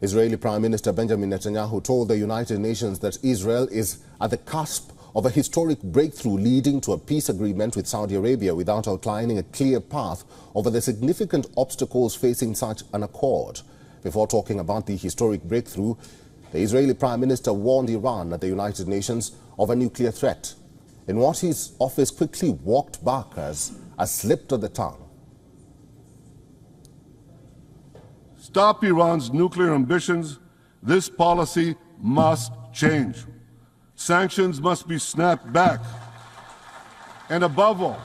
Israeli Prime Minister Benjamin Netanyahu told the United Nations that Israel is at the cusp of a historic breakthrough leading to a peace agreement with Saudi Arabia without outlining a clear path over the significant obstacles facing such an accord. Before talking about the historic breakthrough, the Israeli Prime Minister warned Iran at the United Nations of a nuclear threat, in what his office quickly walked back as a slip of the tongue. Stop Iran's nuclear ambitions. This policy must change. Sanctions must be snapped back. And above all,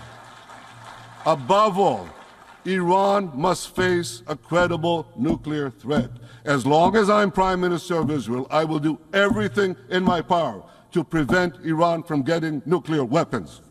Iran must face a credible nuclear threat. As long as I'm Prime Minister of Israel, I will do everything in my power to prevent Iran from getting nuclear weapons.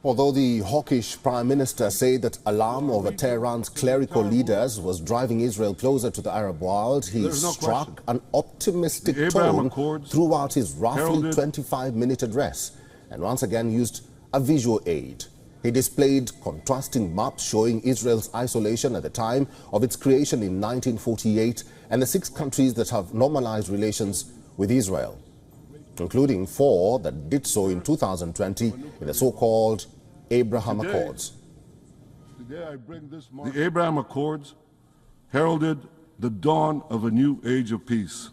Although the hawkish Prime Minister said that alarm over Tehran's clerical leaders was driving Israel closer to the Arab world, he struck an optimistic tone throughout his roughly 25-minute address and once again used a visual aid. He displayed contrasting maps showing Israel's isolation at the time of its creation in 1948 and the 6 countries that have normalized relations with Israel, including 4 that did so in 2020 in the so-called Abraham Accords. The Abraham Accords heralded the dawn of a new age of peace.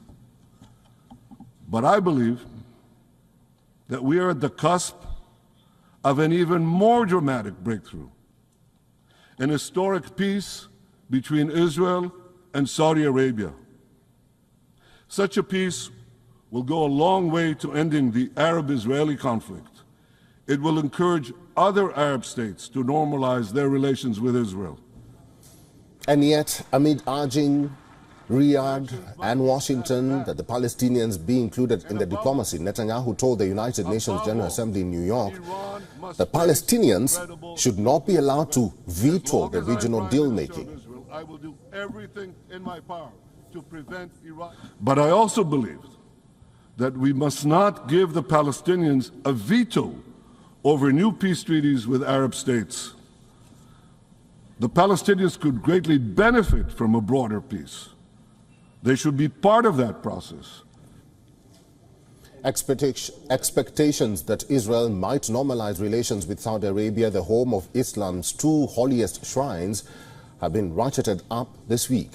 But I believe that we are at the cusp of an even more dramatic breakthrough, an historic peace between Israel and Saudi Arabia. Such a peace will go a long way to ending the Arab-Israeli conflict. It will encourage other Arab states to normalize their relations with Israel. And yet, amid urging Riyadh and Washington that the Palestinians be included in the diplomacy, Netanyahu told the United Nations General Assembly in New York that Palestinians should not be allowed to veto the regional deal-making. I will do everything in my power to prevent Iran. But I also believe that we must not give the Palestinians a veto over new peace treaties with Arab states. The Palestinians could greatly benefit from a broader peace. They should be part of that process. Expectations that Israel might normalize relations with Saudi Arabia, the home of Islam's 2 holiest shrines, have been ratcheted up this week.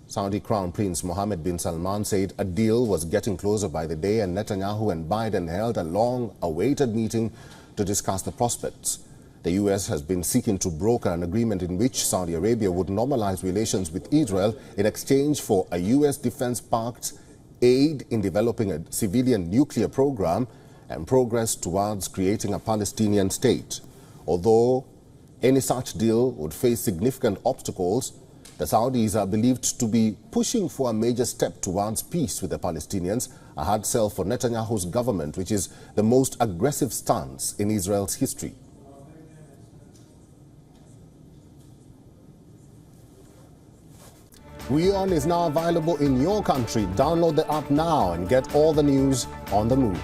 Saudi Crown Prince Mohammed bin Salman said a deal was getting closer by the day, and Netanyahu and Biden held a long-awaited meeting to discuss the prospects. The U.S. has been seeking to broker an agreement in which Saudi Arabia would normalize relations with Israel in exchange for a U.S. defense-backed aid in developing a civilian nuclear program and progress towards creating a Palestinian state. Although any such deal would face significant obstacles, the Saudis are believed to be pushing for a major step towards peace with the Palestinians, a hard sell for Netanyahu's government, which is the most aggressive stance in Israel's history. WION is now available in your country. Download the app now and get all the news on the move.